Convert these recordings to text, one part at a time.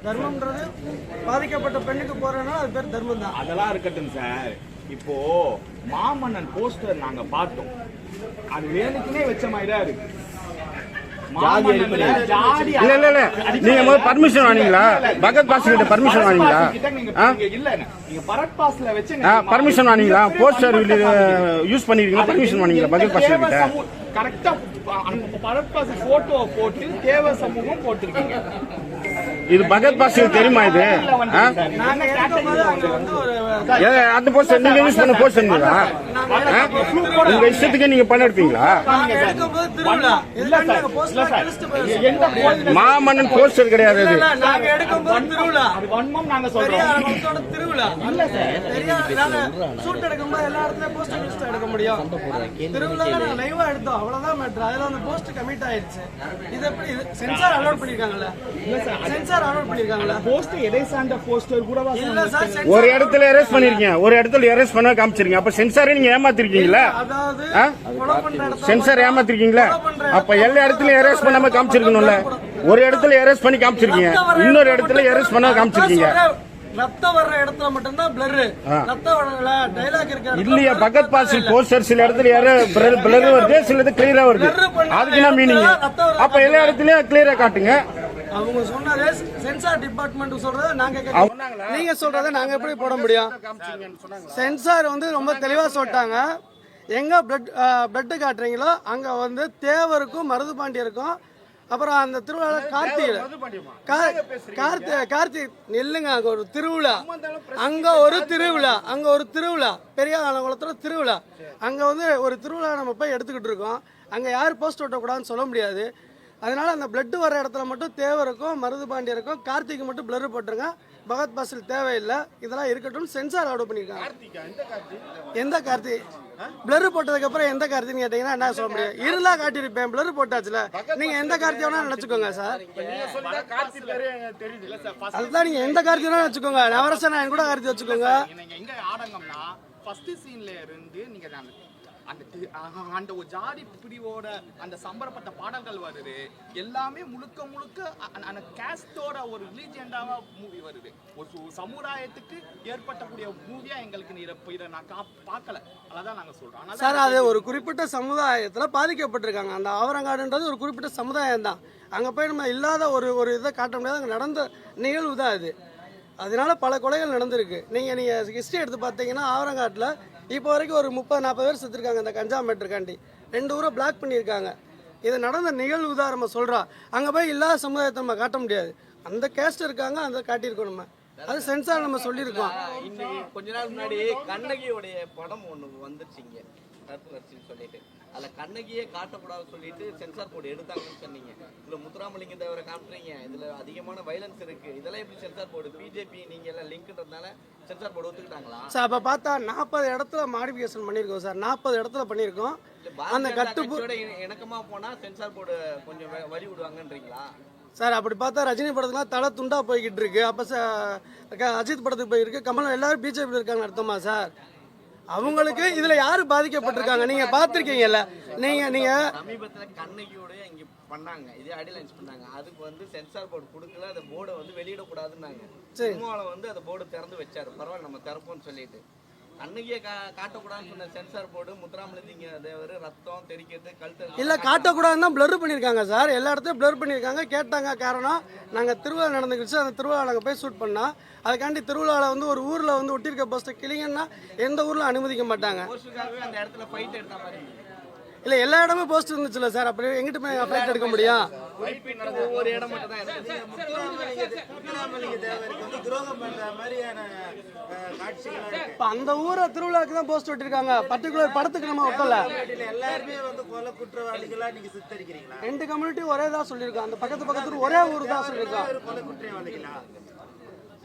தர்மம்ன்றது பாதிக்கப்பட்ட பெண்ணுக்கு போறதுனால அது பேர் தர்மம் தான். அதெல்லாம் இருக்கட்டும் சார். இப்போ மாமன்னன் போஸ்டர் நாங்க பார்த்தோம், அது வேணுக்குனே வச்ச மாதிரி தான் இருக்கு. இல்ல நீங்க முதல்ல பர்மிஷன் வாங்கிங்களா? பகத் பாஸ் கிட்ட பர்மிஷன் வாங்கிங்களா? இல்ல நீங்க பரத் பாஸ்ல வச்சு பர்மிஷன் வாங்கிங்களா? போஸ்டர் யூஸ் பண்ணிருக்கீங்களா? பர்மிஷன் வாங்கிங்களா பகத் பாஸ் கிட்ட? கரெக்டா பரத் பாஸ் போட்டோ போட்டு தேவ சமூகம் போட்டிருக்கீங்க. இது பகத் பாஸ் தெரியுமா? இது அந்த போஸ்டர் நீங்க யூஸ் பண்ண போஸ்டர் உங்க இஷ்டத்துக்கு நீங்க பண்ண எடுப்பீங்களா? மாமன்னன் போஸ்டர் கிடையாது. ஒரு இடத்துல எரேஸ் பண்ணிருக்கீங்க, ஒரு இடத்துல எரேஸ் பண்ண காமிச்சிருக்கீங்க. அப்ப சென்சாரை நீங்க ஏமாத்திருக்கீங்களா? சென்சார் ஏமாத்திருக்கீங்களா? அப்ப எல்லா இடத்துலயும் எரேஸ் பண்ணாம காமிச்சிருக்கணும்ல. ஒரு இடத்துல எரேஸ் பண்ணி காமிச்சிருக்கீங்க, இன்னொரு இடத்துல எரேஸ் பண்ண காமிச்சிருக்கீங்க. ரத்தம் வர்ற இடத்துல மட்டும்தான் பிளர், ரத்தம் வரல டைலாக் இருக்கு இல்லையா? பகத் பாசில் போஸ்டர் சில இடத்துல பிளர் வருது, சிலது கிளியரா வருது. அதுக்கு என்ன மீனிங்? அப்ப எல்லா இடத்துலயும் கிளியரா காட்டுங்க. அவங்க சொன்னதே சென்சார் டிபார்ட்மெண்ட் சொல்றத நாங்க நீங்க சொல்றத நாங்க எப்படி போட முடியும்? சென்சார் வந்து ரொம்ப தெளிவா சொல்லிட்டாங்க. எங்க பிளட் காட்டுறீங்களோ அங்க வந்து தேவருக்கும் மருதுபாண்டியருக்கும், அப்புறம் அந்த திருவிழா கார்த்திகை நெல்லுங்க. அங்க ஒரு திருவிழா, அங்க ஒரு திருவிழா பெரிய குளத்துல திருவிழா. அங்க வந்து ஒரு திருவிழா நம்ம போய் எடுத்துக்கிட்டு இருக்கோம். அங்க யார் போஸ்ட் ஓட்டக்கூடாதுன்னு சொல்ல முடியாது. அதனால அந்த பிளட் வர இடத்துல மட்டும் தேவருக்கும் மருதுபாண்டியருக்கும் கார்த்திக்கு மட்டும் பிளர் போட்டுருங்க. பகத் பாசில் தேவையில்லை. இதெல்லாம் இருக்கட்டும். சென்சார் ஆர்டர் பண்ணிருக்காங்க. எந்த கார்த்திக் பிளர் போட்டதுக்கு அப்புறம் எந்த கார்த்தின்னு கேட்டீங்கன்னா என்ன சொல்ல முடியும்? இருளா காட்டியிருப்பேன், பிளர் போட்டாச்சுல. நீங்க எந்த கார்த்தி வேணா நினைச்சுக்கோங்க சார். அதுதான் நீங்க எந்த கார்த்தி வேணா வச்சுக்கோங்க. நவரசன் கூட கார்த்தி வச்சுக்கோங்க. அந்த ஒரு ஜாதி பிரிவோட அந்த சம்பரப்பட்ட பாடல்கள் வருது. எல்லாமே முழுக்க முழுக்க அந்த கேஸ்டோட ஒரு ரிலீஜியண்டாவா மூவி வருது. ஒரு சமுதாயத்துக்கு ஏற்பட்டக்கூடிய மூவியா எங்களுக்கு இதை நான் பார்க்கல. அதான் நாங்க சொல்றோம் சார். அது ஒரு குறிப்பிட்ட சமுதாயத்துல பாதிக்கப்பட்டிருக்காங்க. அந்த ஆவரங்காடுன்றது ஒரு குறிப்பிட்ட சமுதாயம் தான். அங்க போய் நம்ம இல்லாத ஒரு இதை காட்ட முடியாது. அங்க நடந்த நிகழ்வு தான் அது. அதனால பல கொலைகள் நடந்திருக்கு. நீங்க ஹிஸ்டரி எடுத்து பார்த்தீங்கன்னா ஆவரங்காட்டில் இப்போ வரைக்கும் ஒரு 30-40 பேர் செத்துருக்காங்க. இந்த கஞ்சா மேட்டருக்காண்டி 2 ஊரை பிளாக் பண்ணியிருக்காங்க. இது நடந்த நிகழ்வு தான் நம்ம சொல்கிறோம். அங்கே போய் இல்லாத சமுதாயத்தை நம்ம காட்ட முடியாது. அந்த கேஸ்ட் இருக்காங்க, அந்த காட்டியிருக்கோம். நம்ம அது சென்சார் நம்ம சொல்லியிருக்கோம். இன்னைக்கு கொஞ்ச நாள் முன்னாடி கண்ணகியோடைய படம் ஒன்று வந்துருச்சுங்க சொல்லிட்டு, அதில் கண்ணகியே காட்டக்கூடாதுன்னு சொல்லிட்டு சென்சார் போர்டு எடுத்தாங்கன்னு சொன்னீங்க. இதில் முத்துராமலிங்க தேவரை காட்டுறீங்க, இதில் அதிகமான வைலன்ஸ் இருக்கு. இதெல்லாம் எப்படி சென்சார் போர்டு? பிஜேபி நீங்க எல்லாம் லிங்க்ன்றதுனால சென்சார் போர்டு ஒத்துக்கிட்டாங்களா சார்? அப்போ பார்த்தா 40 இடத்துல மாடிஃபிகேஷன் பண்ணியிருக்கோம் சார். 40 இடத்துல பண்ணியிருக்கோம். அந்த கட்டுப்போட இணக்கமாக போனால் சென்சார் போர்டு கொஞ்சம் வழி விடுவாங்கன்றீங்களா சார்? அப்படி பார்த்தா ரஜினி படத்துக்குலாம் தலை துண்டா போய்கிட்டு இருக்கு. அப்போ அஜித் படத்துக்கு போயிருக்கு. கமல் எல்லாரும் பிஜேபி இருக்காங்க அர்த்தமா சார்? அவங்களுக்கு இதுல யாரு பாதிக்கப்பட்டிருக்காங்க நீங்க பாத்திருக்கீங்கல்ல? நீங்க சமீபத்துல கண்ணகியோட இங்க பண்ணாங்க, இதே அடிலைன்ஸ் பண்ணாங்க. அதுக்கு வந்து சென்சார் போர்டு கொடுக்கல, அந்த போர்டை வந்து வெளியிடக்கூடாதுன்னாங்க. சினிமாவில வந்து அந்த போர்டு திறந்து வச்சாரு. பரவாயில்ல நம்ம திறப்போம்னு சொல்லிட்டு அன்னைக்கே காட்டக்கூடாதுன்னு சொன்ன சென்சார் போர்டு முத்துராமலிங்க தேவர் ரத்தம் தெரிக்கிறது கழுத்து இல்ல காட்டக்கூடாதுன்னு தான் பிளர் பண்ணியிருக்காங்க சார். எல்லா இடத்தையும் பிளர் பண்ணியிருக்காங்க. கேட்டாங்க காரணம், நாங்கள் திருவிழா நடந்துக்கிச்சு, அந்த திருவிழா நாங்கள் போய் ஷூட் பண்ணோம். அதுக்காண்டி திருவிழாவில் வந்து ஒரு ஊரில் வந்து ஒட்டியிருக்க போஸ்ட்டை கிளிங்கன்னா எந்த ஊரில் அனுமதிக்க மாட்டாங்க. அந்த இடத்துல ஃபைட் எடுத்த மாதிரி இல்லை, எல்லா இடமும் போஸ்ட் இருந்துச்சுல்ல சார். அப்படி எங்கிட்ட போய் ஃப்ளைட் எடுக்க முடியும்? ஒவ்வொரு இடம் மட்டும் தான் இருக்கு. இப்போ அந்த ஊரை திருவிழாவுக்கு தான் போஸ்ட் ஒட்டிருக்காங்க. பர்டிகுலர் படத்துக்கு நம்ம ஒட்டல. எல்லாருமே வந்து கொலை குற்றவாளிகளா நீங்க சித்தரிக்கிறீங்களா? 2 கம்யூனிட்டி ஒரே தான் சொல்லியிருக்கோம். அந்த பக்கத்து ஒரே ஊர் தான் சொல்லியிருக்கோம். கொலை குற்றவாளிகளா?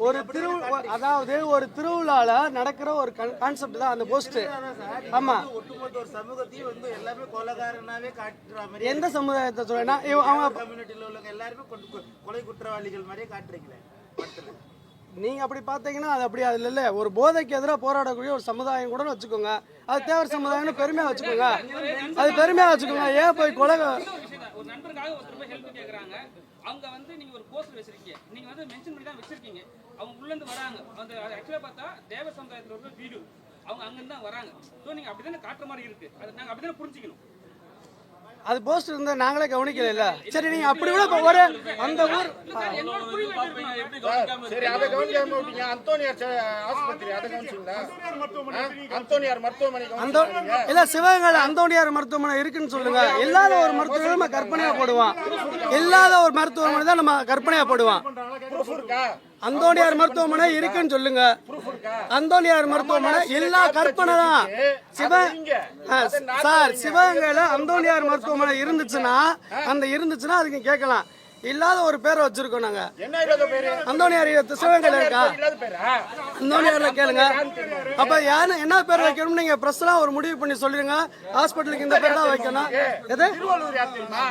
ஒரு அதாவது ஒரு திருவிழால நடக்கிற ஒரு கான்செப்ட் தான் அந்த போஸ்ட். ஆமா, ஒட்டுமொத்த ஒரு சமூகத்தையும் வந்து எல்லாமே கொலைகாரனாவே காட்டுற மாதிரி. எந்த சமுதாயத்தை சொல்றேன்னா அவங்க கம்யூனிட்டில உள்ளவங்க எல்லாருமே கொலை குற்றவாளிகள் மாதிரியே காட்டுறீங்களே படத்துல. நீங்க அப்படி பாத்தீங்கன்னா அது அப்படி அது இல்ல. ஒரு போதைக்கு எதிராக போராடக்கூடிய ஒரு சமுதாயம் கூட வச்சுக்கோங்க. அது தேவர் சமுதாயம்னு பெருமையா வச்சுக்கோங்க. அது பெருமையா வச்சுக்கோங்க. ஏன் போய் கொலை ஒரு நண்பருக்காக ஒருத்தர் போய் ஹெல்ப் கேட்குறாங்க. அவங்க வந்து நீங்க ஒரு போஸ்டர் வச்சிருக்கீங்க, நீங்க வந்து மென்ஷன் பண்ணி தான் வச்சிருக்கீங்க. அவங்க உள்ள இருந்து வராங்க, அந்த ஆக்சுவலா பார்த்தா தேவ சமுதாயத்துல ஒரு வீடு, அவங்க அங்கிருந்து தான் வராங்க. ஸோ நீங்க அப்படிதானே காட்டுற மாதிரி இருக்கு, அது நாங்க அப்படிதானே புரிஞ்சுக்கணும். அது போஸ்ட் இருந்தா நாங்களே கவனிக்கல. சரி நீங்க அப்படி கூட இப்ப ஒரு அந்த ஊர் என்னோட புரிவு எப்படி இருக்கணும்? சரி அதை கவனிக்காம விட்டீங்க. அந்தோனியார் ஆஸ்பத்திரி அதை கவனிச்சிங்களா? அந்தோனியார் மருத்துவமனை அந்த கவனிச்சிங்களா? இல்ல சிவகங்கையில அந்தோணியார் மருத்துவமனை இருக்குன்னு சொல்லுங்க. இல்லாத ஒரு மருத்துவமனை நம்ம கற்பனையா போடுவான். இல்லாத ஒரு மருத்துவமனை தான் நம்ம கற்பனையா போடுவான். ப்ரூஃப் இருக்கா? அந்தோணியார் மருத்துவமனை இருக்குன்னு சொல்லுங்க. அந்தோணியார் மருத்துவமனை எல்லா கற்பனை தான். சார் சிவகங்கையில அந்தோணியார் மருத்துவமனை இருந்துச்சுன்னா அதுக்கு கேட்கலாம். இல்லாத ஒரு பேரை வச்சிருக்கோம் நாங்க. என்ன இல்லாத பேரு? அந்தோணியார் சிவகங்கையில இருக்கா? இல்லாத பேரா? அந்தோணியார்ல கேளுங்க. அப்ப யாரு என்ன பேர் வைக்கணும் நீங்க பிரஸ்லாம் ஒரு முடிவு பண்ணி சொல்லிருங்க. ஹாஸ்பிட்டலுக்கு இந்த பேர் தான் வைக்கணும். எது திருவள்ளூர் யார் தெரியுமா?